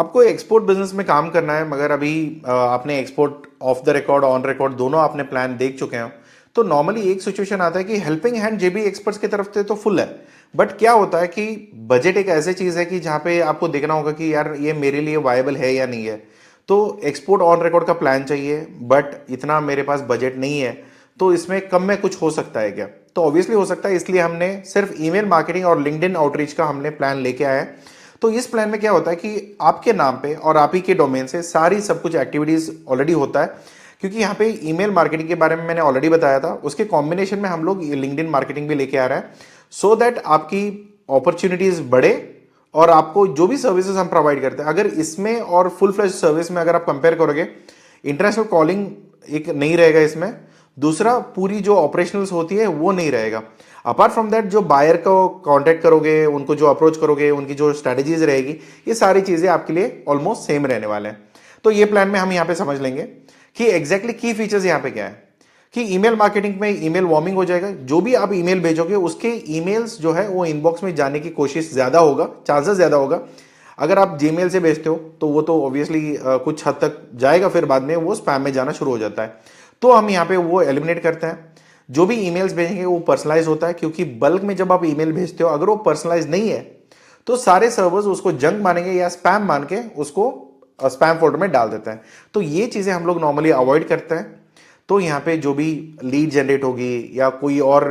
आपको export business में काम करना है, मगर अभी आपने export of the record on record दोनों आपने प्लान देख चुके हैं, तो नॉर्मली एक सिचुएशन आता है कि हेल्पिंग हैंड जेबी एक्सपर्ट्स की तरफ से तो फुल है, बट क्या होता है कि बजट एक ऐसी चीज़ है कि जहाँ पे आपको देखना होगा कि यार ये मेरे लिए वायबल है या नहीं है। तो एक्सपोर्ट ऑन रिकॉर्ड का प्लान चाहिए, बट इतना मेरे पास बजट नहीं है, तो इसमें कम में कुछ हो सकता है क्या? तो ऑब्वियसली हो सकता है, इसलिए हमने सिर्फ ईमेल मार्केटिंग और लिंक्डइन आउटरीच का हमने प्लान लेके आया है। तो इस प्लान में क्या होता है कि आपके नाम पे और आप ही के डोमेन से सारी सब कुछ एक्टिविटीज ऑलरेडी होता है, क्योंकि यहाँ पे ईमेल मार्केटिंग के बारे में मैंने ऑलरेडी बताया था, उसके कॉम्बिनेशन में हम लोग लिंक्डइन मार्केटिंग भी लेके आ रहे हैं, सो दैट आपकी अपॉर्चुनिटीज बढ़े और आपको जो भी सर्विसेज हम प्रोवाइड करते हैं, अगर इसमें और फुल फ्लैश सर्विस में अगर आप कंपेयर करोगे, इंटरनेशनल कॉलिंग एक नहीं रहेगा इसमें, दूसरा पूरी जो ऑपरेशनल्स होती है वो नहीं रहेगा। अपार्ट फ्रॉम दैट जो बायर को कांटेक्ट करोगे, उनको जो अप्रोच करोगे, उनकी जो स्ट्रेटेजीज रहेगी, ये सारी चीजें आपके लिए ऑलमोस्ट सेम रहने वाले हैं। तो ये प्लान में हम यहाँ पे समझ लेंगे कि एग्जैक्टली की फीचर्स यहाँ पे क्या है। कि ईमेल मार्केटिंग में ईमेल वार्मिंग हो जाएगा, जो भी आप ईमेल भेजोगे उसके ईमेल्स जो है वो इनबॉक्स में जाने की कोशिश ज्यादा होगा, चांसेस ज्यादा होगा। अगर आप जीमेल से भेजते हो तो वो तो ऑब्वियसली कुछ हद तक जाएगा, फिर बाद में वो स्पैम में जाना शुरू हो जाता है। तो हम यहाँ पे वो एलिमिनेट करते हैं। जो भी ईमेल्स भेजेंगे वो पर्सनलाइज होता है, क्योंकि बल्क में जब आप ईमेल भेजते हो अगर वो पर्सनलाइज नहीं है तो सारे सर्वर्स उसको जंक मानेंगे या स्पैम मान के उसको स्पैम फोल्डर में डाल देते हैं। तो ये चीजें हम लोग नॉर्मली अवॉइड करते हैं। तो यहाँ पे जो भी लीड जनरेट होगी या कोई और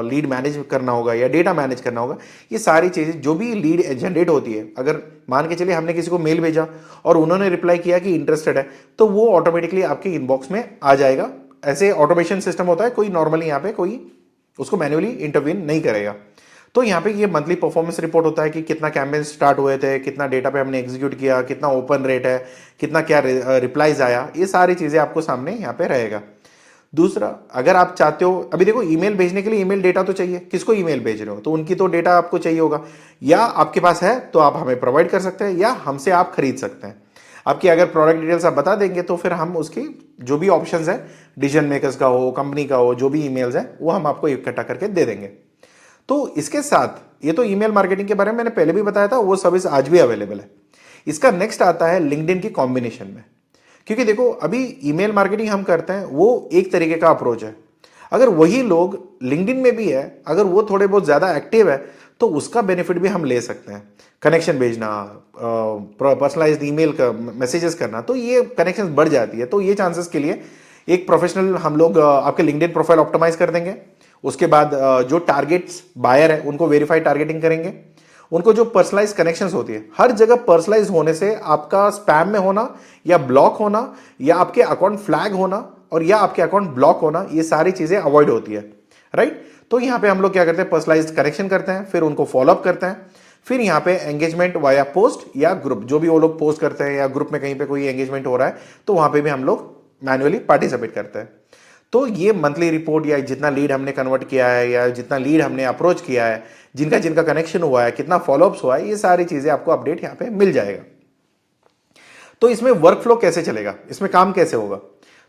लीड मैनेज करना होगा या डेटा मैनेज करना होगा, ये सारी चीजें जो भी लीड जनरेट होती है, अगर मान के चलिए हमने किसी को मेल भेजा और उन्होंने रिप्लाई किया कि इंटरेस्टेड है, तो वो ऑटोमेटिकली आपके इनबॉक्स में आ जाएगा। ऐसे ऑटोमेशन सिस्टम होता है, कोई नॉर्मली यहाँ पे कोई उसको मैन्युअली इंटरवीन नहीं करेगा। तो यहाँ पे ये मंथली परफॉर्मेंस रिपोर्ट होता है कि कितना कैंपेन स्टार्ट हुए थे, कितना डेटा पे हमने एग्जीक्यूट किया, कितना ओपन रेट है, कितना क्या रिप्लाईज आया, ये सारी चीजें आपको सामने यहाँ पे रहेगा। दूसरा, अगर आप चाहते हो, अभी देखो ईमेल भेजने के लिए ईमेल डेटा तो चाहिए, किसको ईमेल भेज रहे हो तो उनकी तो डेटा आपको चाहिए होगा, या आपके पास है तो आप हमें प्रोवाइड कर सकते हैं या हमसे आप खरीद सकते हैं। आपकी अगर प्रोडक्ट डिटेल्स आप बता देंगे तो फिर हम उसकी जो भी ऑप्शंस है, डिसीजन मेकर्स का हो, कंपनी का हो, जो भी ईमेल्स है वो हम आपको इकट्ठा करके दे देंगे। तो इसके साथ ये तो ईमेल मार्केटिंग के बारे में मैंने पहले भी बताया था, वो सर्विस आज भी अवेलेबल है। इसका नेक्स्ट आता है लिंक्डइन की कॉम्बिनेशन में, क्योंकि देखो अभी ईमेल मार्केटिंग हम करते हैं वो एक तरीके का अप्रोच है, अगर वही लोग लिंक्डइन में भी है, अगर वो थोड़े बहुत ज्यादा एक्टिव है तो उसका बेनिफिट भी हम ले सकते हैं। कनेक्शन भेजना, पर्सनलाइज्ड ईमेल का मैसेजेस करना, तो ये कनेक्शन बढ़ जाती है। तो ये चांसेस के लिए एक प्रोफेशनल हम लोग आपके लिंक्डइन प्रोफाइल ऑप्टिमाइज कर देंगे। उसके बाद जो टारगेट्स बायर है उनको वेरीफाइड टारगेटिंग करेंगे। उनको जो पर्सनलाइज कनेक्शंस होती है, हर जगह पर्सनलाइज होने से आपका स्पैम में होना या ब्लॉक होना या आपके अकाउंट फ्लैग होना और या आपके अकाउंट ब्लॉक होना, ये सारी चीजें अवॉइड होती है, राइट। तो यहां पे हम लोग क्या करते हैं, पर्सनलाइज कनेक्शन करते हैं, फिर उनको फॉलोअप करते हैं, फिर यहाँ पे एंगेजमेंट वाया पोस्ट या ग्रुप, जो भी वो लोग पोस्ट करते हैं या ग्रुप में कहीं पे कोई एंगेजमेंट हो रहा है तो वहां पे भी हम लोग मैन्युअली पार्टिसिपेट करते हैं। तो ये मंथली रिपोर्ट या जितना लीड हमने कन्वर्ट किया है या जितना लीड हमने अप्रोच किया है, जिनका जिनका कनेक्शन हुआ है, कितना फॉलोअप्स हुआ है, ये सारी चीजें आपको अपडेट यहाँ पे मिल जाएगा। तो इसमें वर्कफ्लो कैसे चलेगा, इसमें काम कैसे होगा?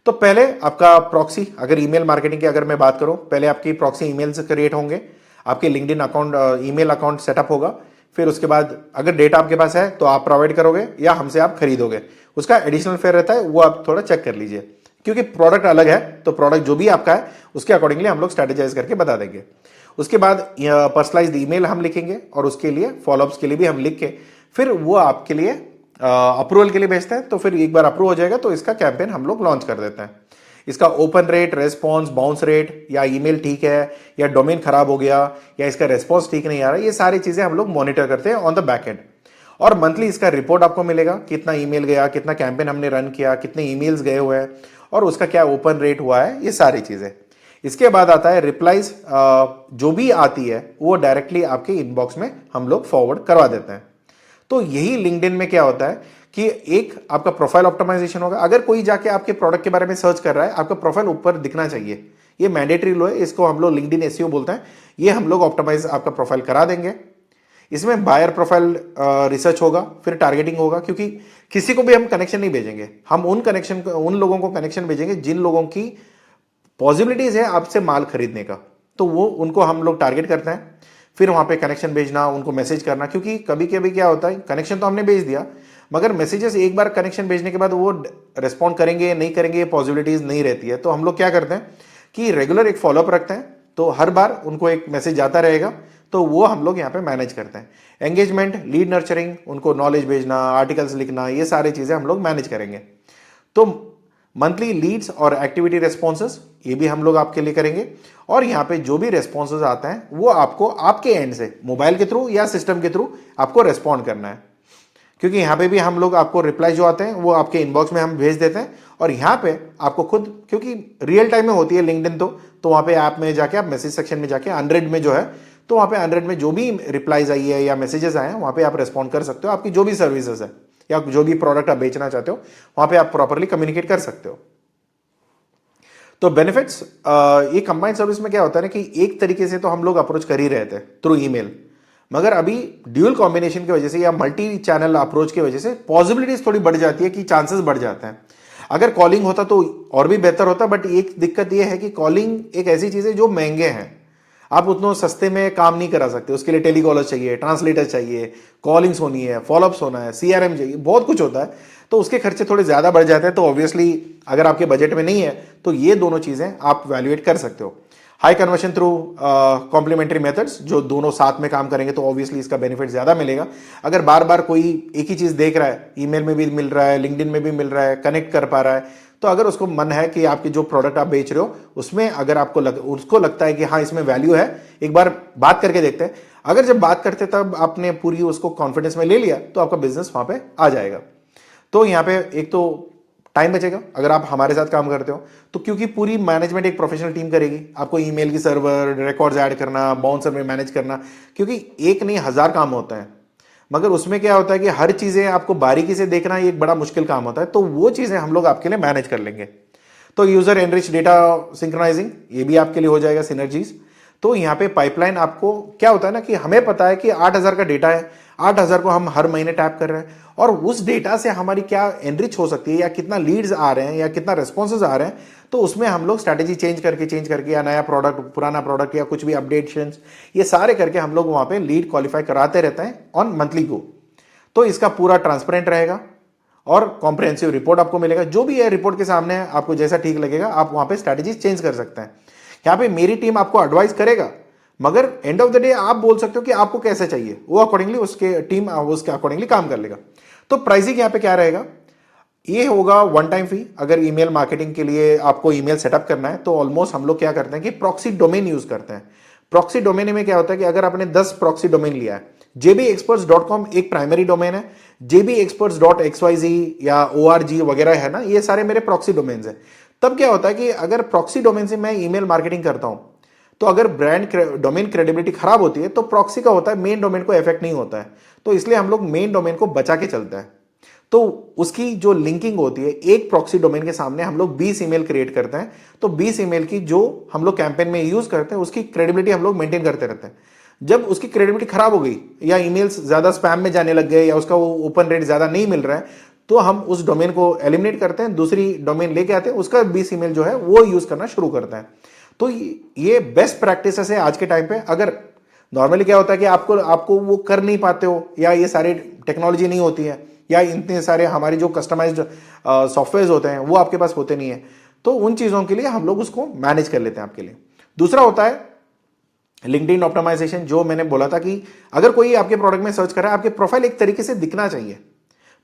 तो पहले आपका प्रॉक्सी, अगर ईमेल मार्केटिंग की अगर मैं बात करूं, पहले आपकी प्रॉक्सी ईमेल्स क्रिएट होंगे, आपके LinkedIn account email account setup होगा, फिर उसके बाद अगर डेटा आपके पास है तो आप प्रोवाइड करोगे या हमसे आप खरीदोगे, उसका एडिशनल फेयर रहता है, वो आप थोड़ा चेक कर लीजिए, क्योंकि प्रोडक्ट अलग है तो प्रोडक्ट जो भी आपका है उसके अकॉर्डिंगली हम लोग स्ट्रेटेजाइज करके बता देंगे। उसके बाद पर्सनलाइज्ड ईमेल हम लिखेंगे और उसके लिए फॉलोअप्स के लिए भी हम लिख के फिर वो आपके लिए अप्रूवल के लिए भेजते हैं। तो फिर एक बार अप्रूव हो जाएगा तो इसका कैंपेन हम लोग लॉन्च कर देते हैं। इसका open rate, response, bounce rate, या ईमेल ठीक है या डोमेन खराब हो गया या इसका रेस्पॉन्स ठीक नहीं आ रहा, ये सारी चीजें हम लोग मॉनिटर करते हैं ऑन द बैक एंड। और मंथली इसका रिपोर्ट आपको मिलेगा, कितना ईमेल गया, कितना कैंपेन हमने रन किया, कितने ईमेल्स गए हुए हैं और उसका क्या ओपन रेट हुआ है, ये सारी चीजें। इसके बाद आता है रिप्लाईज, जो भी आती है वो डायरेक्टली आपके इनबॉक्स में हम लोग फॉरवर्ड करवा देते हैं। तो यही लिंक्डइन में क्या होता है कि एक आपका प्रोफाइल ऑप्टिमाइजेशन होगा। अगर कोई जाके आपके प्रोडक्ट के बारे में सर्च कर रहा है, आपका प्रोफाइल ऊपर दिखना चाहिए, ये मैंडेटरी लो है, इसको हम लोग लिंक्डइन एसईओ बोलते हैं। ये हम लोग ऑप्टिमाइज आपका प्रोफाइल करा देंगे। इसमें बायर प्रोफाइल रिसर्च होगा, फिर टारगेटिंग होगा, क्योंकि किसी को भी हम कनेक्शन नहीं भेजेंगे, हम उन लोगों को कनेक्शन भेजेंगे जिन लोगों की पॉसिबिलिटीज है आपसे माल खरीदने का, तो वो उनको हम लोग टारगेट करते हैं। फिर वहां पे कनेक्शन भेजना, उनको मैसेज करना, क्योंकि कभी कभी क्या होता है, कनेक्शन तो हमने भेज दिया मगर मैसेजेस एक बार कनेक्शन भेजने के बाद वो रिस्पॉन्ड करेंगे नहीं करेंगे, ये पॉसिबिलिटीज नहीं रहती है। तो हम लोग क्या करते हैं कि रेगुलर एक फॉलोअप रखते हैं, तो हर बार उनको एक मैसेज जाता रहेगा, तो वो हम लोग यहाँ पे मैनेज करते हैं। एंगेजमेंट, लीड नर्चरिंग, उनको नॉलेज भेजना, आर्टिकल्स लिखना, ये सारी चीज़ें हम लोग मैनेज करेंगे। तो मंथली लीड्स और एक्टिविटी रेस्पॉन्सेस ये भी हम लोग आपके लिए करेंगे। और यहाँ पे जो भी रेस्पॉन्सेस आते हैं वो आपको आपके एंड से मोबाइल के थ्रू या सिस्टम के थ्रू आपको रेस्पॉन्ड करना है, क्योंकि यहाँ पे भी हम लोग आपको रिप्लाई जो आते हैं वो आपके इनबॉक्स में हम भेज देते हैं। और यहाँ पे आपको खुद, क्योंकि रियल टाइम में होती है लिंक्डइन, तो वहाँ पे ऐप में जाके आप मैसेज सेक्शन में जाके 100 में जो है, तो वहाँ पे 100 में जो भी रिप्लाईज आई है या मैसेजेस आए हैं वहाँ पे आप रेस्पॉन्ड कर सकते हो। आपकी जो भी सर्विसेज है या जो भी प्रोडक्ट आप बेचना चाहते हो वहाँ पे आप प्रॉपरली कम्युनिकेट कर सकते हो। तो बेनिफिट्स, ये कंबाइंड सर्विस में क्या होता है ना कि एक तरीके से तो हम लोग अप्रोच कर ही रहे थे थ्रू ईमेल, मगर अभी ड्यूअल कॉम्बिनेशन की वजह से या मल्टी चैनल अप्रोच की वजह से पॉसिबिलिटीज थोड़ी बढ़ जाती है कि चांसेस बढ़ जाते हैं। अगर कॉलिंग होता तो और भी बेहतर होता, बट एक दिक्कत यह है कि कॉलिंग एक ऐसी चीज है जो महंगे हैं, आप उतना सस्ते में काम नहीं करा सकते। उसके लिए टेलीकॉलर चाहिए, ट्रांसलेटर चाहिए, कॉलिंग्स होनी है, फॉलोअप्स होना है, सीआरएम चाहिए, बहुत कुछ होता है। तो उसके खर्चे थोड़े ज़्यादा बढ़ जाते हैं। तो ऑब्वियसली अगर आपके बजट में नहीं है तो ये दोनों चीज़ें आप वैल्यूएट कर सकते हो। High conversion through complementary methods, जो दोनों साथ में काम करेंगे तो ऑब्वियसली इसका बेनिफिट ज़्यादा मिलेगा। अगर बार बार कोई एक ही चीज़ देख रहा है, ईमेल में भी मिल रहा है, लिंक्डइन में भी मिल रहा है, कनेक्ट कर पा रहा है, तो अगर उसको मन है कि आपकी जो प्रोडक्ट आप बेच रहे हो उसमें अगर आपको उसको लगता है कि हाँ इसमें वैल्यू है, एक बार बात करके देखते हैं। अगर जब बात करते तब आपने पूरी उसको कॉन्फिडेंस में ले लिया तो आपका बिजनेस वहां पे आ जाएगा। तो यहाँ पे एक तो टाइम बचेगा अगर आप हमारे साथ काम करते हो, तो क्योंकि पूरी मैनेजमेंट एक प्रोफेशनल टीम करेगी। आपको ईमेल की सर्वर, रिकॉर्ड्स ऐड करना, बाउंसर में मैनेज करना, क्योंकि एक नहीं 1000 काम होता है, मगर उसमें क्या होता है कि हर चीजें आपको बारीकी से देखना ये एक बड़ा मुश्किल काम होता है। तो वो चीजें हम लोग आपके लिए मैनेज कर लेंगे। तो यूजर एनरिच डेटा सिंक्रोनाइजिंग ये भी आपके लिए हो जाएगा, सिनर्जीज। तो यहाँ पे पाइपलाइन, आपको क्या होता है ना कि हमें पता है कि 8000 का डेटा है, 8000 को हम हर महीने टैप कर रहे हैं, और उस डेटा से हमारी क्या एनरिच हो सकती है या कितना लीड्स आ रहे हैं या कितना रिस्पॉन्सेज आ रहे हैं, तो उसमें हम लोग स्ट्रैटेजी चेंज करके या नया प्रोडक्ट, पुराना प्रोडक्ट या कुछ भी अपडेट्स, ये सारे करके हम लोग वहां पे लीड क्वालिफाई कराते रहते हैं ऑन मंथली को। तो इसका पूरा ट्रांसपेरेंट रहेगा और कॉम्प्रिहेंसिव रिपोर्ट आपको मिलेगा। जो भी है रिपोर्ट के सामने है, आपको जैसा ठीक लगेगा आप वहां पे स्ट्रैटेजी चेंज कर सकते हैं। यहाँ पे मेरी टीम आपको एडवाइस करेगा, मगर एंड ऑफ द डे आप बोल सकते हो कि आपको कैसे चाहिए, वो अकॉर्डिंगली उसके टीम उसके अकॉर्डिंगली काम कर लेगा। तो प्राइसिंग यहाँ पे क्या रहेगा, ये होगा वन टाइम फी। अगर ईमेल मार्केटिंग के लिए आपको ईमेल सेटअप करना है तो ऑलमोस्ट हम लोग क्या करते हैं कि प्रॉक्सी डोमेन यूज करते हैं। प्रॉक्सी डोमेन में क्या होता है कि अगर आपने 10 प्रॉक्सी डोमेन लिया है, jbexperts.com एक प्राइमरी डोमेन है, jbexperts.xyz या org वगैरह है ना, ये सारे मेरे प्रॉक्सी डोमेन्स हैं। तब क्या होता है कि अगर प्रॉक्सी डोमेन से मैं ईमेल मार्केटिंग करता हूं, तो अगर ब्रांड डोमेन क्रेडिबिलिटी खराब होती है तो प्रॉक्सी का होता है मेन डोमेन को इफेक्ट नहीं होता है। तो इसलिए हम लोग मेन डोमेन को बचा के चलते हैं। तो उसकी जो लिंकिंग होती है, एक प्रॉक्सी डोमेन के सामने हम लोग 20 ईमेल क्रिएट करते हैं। तो 20 ईमेल की जो हम लोग कैंपेन में यूज करते हैं उसकी क्रेडिबिलिटी हम लोग मेंटेन करते रहते हैं। जब उसकी क्रेडिबिलिटी खराब हो गई या ईमेल्स ज्यादा स्पैम में जाने लग गए या उसका वो ओपन रेट ज्यादा नहीं मिल रहा है, तो हम उस डोमेन को एलिमिनेट करते हैं, दूसरी डोमेन लेके आते हैं, उसका 20 ईमेल जो है वो यूज करना शुरू करते हैं। तो ये बेस्ट प्रैक्टिस है आज के टाइम पे। अगर नॉर्मली क्या होता है कि आपको वो कर नहीं पाते हो, या ये सारी टेक्नोलॉजी नहीं होती है, या इतने सारे हमारे जो कस्टमाइज्ड सॉफ्टवेयर होते हैं वो आपके पास होते नहीं है, तो उन चीजों के लिए हम लोग उसको मैनेज कर लेते हैं आपके लिए। दूसरा होता है लिंक्डइन ऑप्टिमाइजेशन, जो मैंने बोला था कि अगर कोई आपके प्रोडक्ट में सर्च कर रहा है, आपके प्रोफाइल एक तरीके से दिखना चाहिए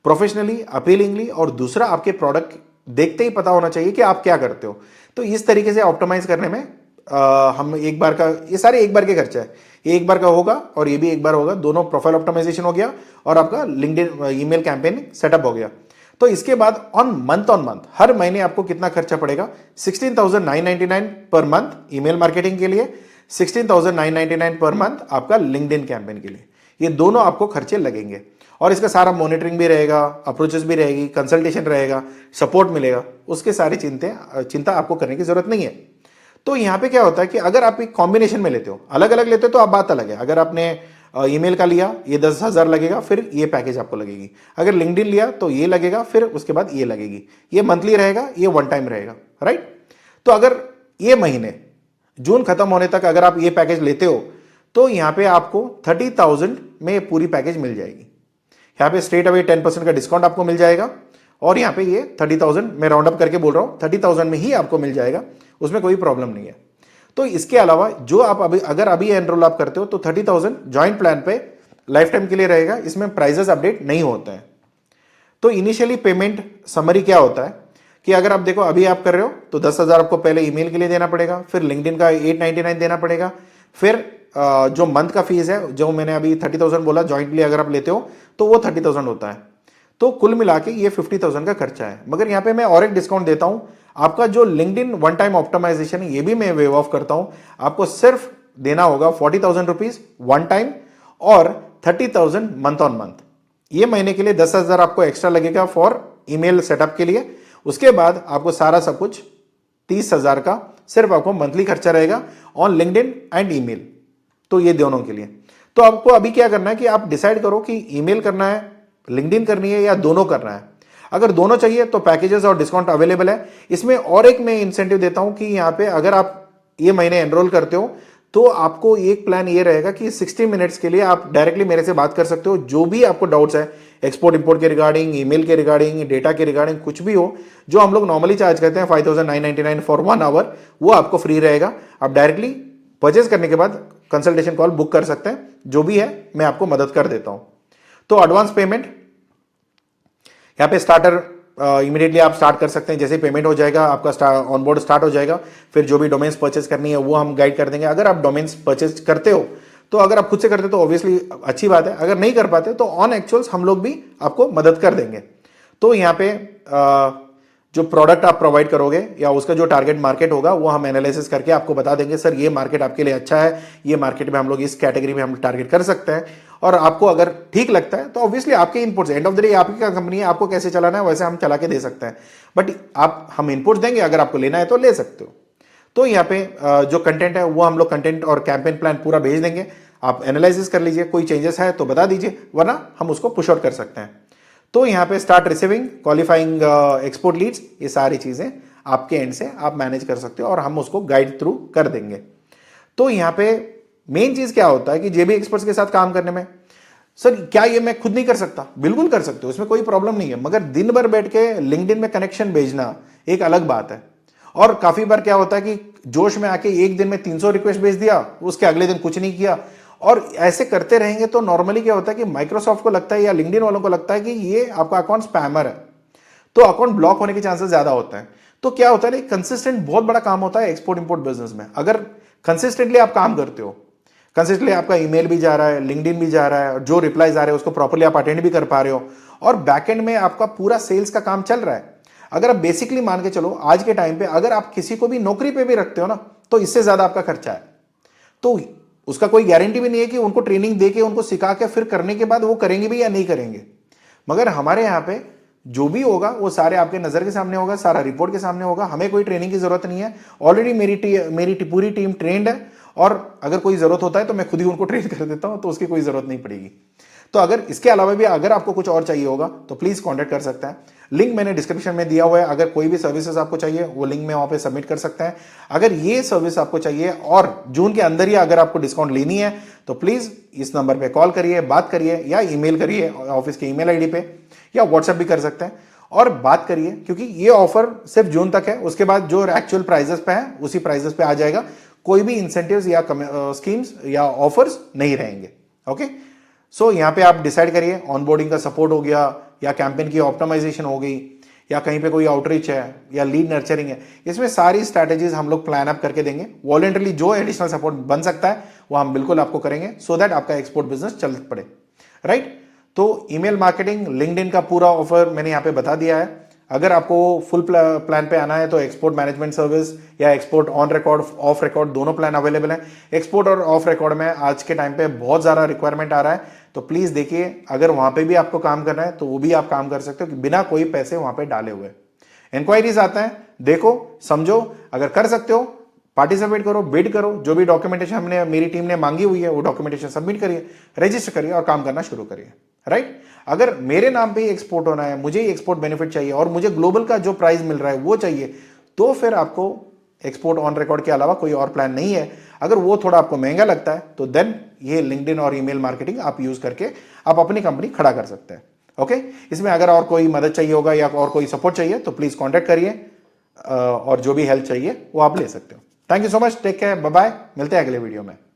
प्रोफेशनली, अपीलिंगली, और दूसरा आपके प्रोडक्ट देखते ही पता होना चाहिए कि आप क्या करते हो। तो इस तरीके से ऑप्टिमाइज करने में हम एक बार का, ये सारे एक बार के खर्चा है, ये एक बार का होगा और ये भी एक बार होगा। दोनों प्रोफाइल ऑप्टिमाइजेशन हो गया और आपका लिंक्डइन ईमेल कैंपेन सेटअप हो गया। तो इसके बाद ऑन मंथ हर महीने आपको कितना खर्चा पड़ेगा, 16,999 पर मंथ ईमेल मार्केटिंग के लिए, 16,999 पर मंथ आपका लिंक्डइन कैंपेन के लिए। ये दोनों आपको खर्चे लगेंगे और इसका सारा मॉनिटरिंग भी रहेगा, अप्रोचेस भी रहेगी, कंसल्टेशन रहेगा, सपोर्ट मिलेगा, उसके सारी चिंता आपको करने की जरूरत नहीं है। तो यहां पे क्या होता है कि अगर आप एक कॉम्बिनेशन में लेते हो, अलग अलग लेते हो तो आप बात अलग है। अगर आपने ईमेल का लिया ये 10,000 लगेगा, फिर ये पैकेज आपको लगेगी। अगर लिंक्डइन लिया तो ये लगेगा, फिर उसके बाद ये लगेगी। ये मंथली रहेगा, ये वन टाइम रहेगा, राइट। तो अगर ये महीने जून खत्म होने तक अगर आप ये पैकेज लेते हो तो यहां पे आपको 30,000 में पूरी पैकेज मिल जाएगी। यहाँ पे स्ट्रेट अवे 10% का डिस्काउंट आपको मिल जाएगा और यहाँ पे ये 30,000 मैं राउंड अप करके बोल रहा हूँ 30,000 में ही आपको मिल जाएगा, उसमें कोई प्रॉब्लम नहीं है। तो इसके अलावा जो आप अभी एनरोल आप करते हो तो 30,000 ज्वाइंट प्लान पे लाइफ टाइम के लिए रहेगा, इसमें प्राइजेस अपडेट नहीं होते हैं। तो इनिशियली पेमेंट समरी क्या होता है कि अगर आप देखो अभी आप कर रहे हो तो 10,000 आपको पहले ईमेल के लिए देना पड़ेगा, फिर लिंक्डइन का 899 देना पड़ेगा, फिर जो मंथ का फीस है जो मैंने अभी 30,000 बोला ज्वाइंटली अगर आप लेते हो तो वो 30,000 होता है। तो कुल मिला के ये 50,000 का खर्चा है। मगर यहाँ पे मैं और एक डिस्काउंट देता हूं, आपका जो लिंक्डइन वन टाइम ऑप्टिमाइजेशन है ये भी मैं वेव ऑफ करता हूं, आपको सिर्फ देना होगा 40,000 रुपीज वन टाइम और 30,000 मंथ ऑन मंथ। ये महीने के लिए 10,000 आपको एक्स्ट्रा लगेगा फॉर ईमेल सेटअप के लिए, उसके बाद आपको सारा सब कुछ 30,000 का सिर्फ आपको मंथली खर्चा रहेगा ऑन लिंक्डइन एंड ईमेल। तो ये दोनों के लिए तो आपको अभी क्या करना है कि आप डिसाइड करो कि ईमेल करना है, लिंक्डइन करनी है या दोनों करना है। अगर दोनों चाहिए तो पैकेजेस और डिस्काउंट अवेलेबल है। इसमें और एक मैं इंसेंटिव देता हूं कि यहां पे अगर आप ये महीने एनरोल करते हो तो आपको एक प्लान ये रहेगा कि 60 मिनट्स के लिए आप डायरेक्टली मेरे से बात कर सकते हो, जो भी आपको डाउट्स है एक्सपोर्ट इंपोर्ट के रिगार्डिंग, ईमेल के रिगार्डिंग, डेटा के रिगार्डिंग, कुछ भी हो जो हम लोग नॉर्मली चार्ज करते हैं 5,999 फॉर 1 आवर, वो आपको फ्री रहेगा। आप डायरेक्टली परचेज करने के बाद कंसल्टेशन कॉल बुक कर सकते हैं, जो भी है मैं आपको मदद कर देता हूं। तो एडवांस पेमेंट यहाँ पे स्टार्टर इमीडिएटली आप स्टार्ट कर सकते हैं, जैसे पेमेंट हो जाएगा आपका ऑनबोर्ड स्टार्ट हो जाएगा, फिर जो भी डोमेन्स परचेज करनी है वो हम गाइड कर देंगे। अगर आप डोमेन्स परचेज करते हो तो अगर आप खुद से करते हो तो ऑब्वियसली अच्छी बात है, अगर नहीं कर पाते तो ऑन एक्चुअल्स हम लोग भी आपको मदद कर देंगे। तो यहाँ पे जो प्रोडक्ट आप प्रोवाइड करोगे या उसका जो टारगेट मार्केट होगा वो हम एनालिसिस करके आपको बता देंगे, सर ये मार्केट आपके लिए अच्छा है, ये मार्केट में हम लोग इस कैटेगरी में हम टारगेट कर सकते हैं। और आपको अगर ठीक लगता है तो ऑब्वियसली आपके inputs, end of the day आपकी क्या कंपनी है, आपको कैसे चलाना है वैसे हम चला के दे सकते हैं, बट हम इनपुट्स देंगे, अगर आपको लेना है तो ले सकते हो। तो यहाँ पे जो कंटेंट है वो हम लोग कंटेंट और कैंपेन प्लान पूरा भेज देंगे, आप एनालिसिस कर लीजिए, कोई चेंजेस है तो बता दीजिए, वरना हम उसको पुश आउट कर सकते हैं। तो यहाँ पे start receiving, qualifying export leads, ये सारी चीजें आपके एंड से आप मैनेज कर सकते हो और हम उसको गाइड थ्रू कर देंगे। तो यहाँ पे मेन चीज क्या होता है कि जेबी एक्सपर्ट्स के साथ काम करने में, सर क्या ये मैं खुद नहीं कर सकता? बिल्कुल कर सकते हो, उसमें कोई प्रॉब्लम नहीं है, मगर दिन भर बैठ के लिंक्डइन में कनेक्शन भेजना एक अलग बात है। और काफी बार क्या होता है कि जोश में आके एक दिन में 300 रिक्वेस्ट भेज दिया, उसके अगले दिन कुछ नहीं किया, और ऐसे करते रहेंगे तो नॉर्मली क्या होता है कि माइक्रोसॉफ्ट को लगता है या लिंक्डइन वालों को लगता है कि ये आपका अकाउंट स्पैमर है, तो अकाउंट ब्लॉक होने के चांसेस ज्यादा होते हैं। तो क्या होता है, कंसिस्टेंट बहुत बड़ा काम होता है एक्सपोर्ट इंपोर्ट बिजनेस में। अगर कंसिस्टेंटली आप काम करते हो, कंसिस्टेंटली आपका ईमेल भी जा रहा है, लिंक्डइन भी जा रहा है, और जो रिप्लाईज आ रहे हैं उसको प्रॉपर्ली आप अटेंड भी कर पा रहे हो, और बैकएंड में आपका पूरा सेल्स का काम चल रहा है। अगर आप बेसिकली मान के चलो आज के टाइम पे अगर आप किसी को भी नौकरी पे भी रखते हो ना, तो इससे ज्यादा आपका खर्चा है। तो उसका कोई गारंटी भी नहीं है कि उनको ट्रेनिंग देके उनको सिखा के फिर करने के बाद वो करेंगे भी या नहीं करेंगे। मगर हमारे यहाँ पे जो भी होगा वो सारे आपके नजर के सामने होगा, सारा रिपोर्ट के सामने होगा, हमें कोई ट्रेनिंग की जरूरत नहीं है। ऑलरेडी मेरी पूरी टीम ट्रेंड है, और अगर कोई जरूरत होता है तो मैं खुद ही उनको ट्रेन कर देता हूं, तो उसकी कोई जरूरत नहीं पड़ेगी। तो अगर इसके अलावा भी अगर आपको कुछ और चाहिए होगा तो प्लीज कांटेक्ट कर सकते हैं, लिंक मैंने डिस्क्रिप्शन में दिया हुआ है। अगर कोई भी सर्विसेज आपको चाहिए वो लिंक में वहां पे सबमिट कर सकते हैं। अगर ये सर्विस आपको चाहिए और जून के अंदर ही अगर आपको डिस्काउंट लेनी है तो प्लीज इस नंबर पे कॉल करिए, बात करिए, या ईमेल करिए ऑफिस के ईमेल आईडी पे, या व्हाट्सएप भी कर सकते हैं और बात करिए, क्योंकि ये ऑफर सिर्फ जून तक है। उसके बाद जो एक्चुअल प्राइजेस पे है उसी प्राइजेस पे आ जाएगा, कोई भी इंसेंटिव्स या स्कीम्स या ऑफर्स नहीं रहेंगे। ओके, सो यहाँ पे आप डिसाइड करिए, ऑनबोर्डिंग का सपोर्ट हो गया, या कैंपेन की ऑप्टिमाइजेशन हो गई, या कहीं पे कोई आउटरीच है, या लीड नर्चरिंग है, इसमें सारी स्ट्रैटेजीज हम लोग प्लान अप करके देंगे। वॉलंटरली जो एडिशनल सपोर्ट बन सकता है वो हम बिल्कुल आपको करेंगे, सो दैट आपका एक्सपोर्ट बिजनेस चल पड़े, राइट। तो ईमेल मार्केटिंग, लिंक्डइन का पूरा ऑफर मैंने यहाँ पे बता दिया है। अगर आपको फुल प्लान पे आना है तो एक्सपोर्ट मैनेजमेंट सर्विस या export on record of record दोनों प्लान अवेलेबल हैं। एक्सपोर्ट और ऑफ रिकॉर्ड में आज के टाइम पे बहुत ज़्यादा रिक्वायरमेंट आ रहा है, तो प्लीज़ देखिए, अगर वहाँ पे भी आपको काम करना है तो वो भी आप काम कर सकते हो बिना कोई पैसे वहाँ पे डाले हुए। इंक्वायरीज आता है, देखो समझो, अगर कर सकते हो पार्टिसिपेट करो, बिड करो, जो भी डॉक्यूमेंटेशन मेरी टीम ने मांगी हुई है वो डॉक्यूमेंटेशन सबमिट करिए, रजिस्टर करिए और काम करना शुरू करिए, राइट। अगर मेरे नाम पे ही एक्सपोर्ट होना है, मुझे ही एक्सपोर्ट बेनिफिट चाहिए और मुझे ग्लोबल का जो प्राइस मिल रहा है वो चाहिए, तो फिर आपको एक्सपोर्ट ऑन रिकॉर्ड के अलावा कोई और प्लान नहीं है। अगर वो थोड़ा आपको महंगा लगता है तो देन ये लिंक्डइन और ईमेल मार्केटिंग आप यूज करके आप अपनी कंपनी खड़ा कर सकते हैं। ओके, इसमें अगर और कोई मदद चाहिए होगा या और कोई सपोर्ट चाहिए तो प्लीज कॉन्टेक्ट करिए, और जो भी हेल्प चाहिए वो आप ले सकते हो। Thank you so much, take care, bye bye, मिलते हैं अगले वीडियो में।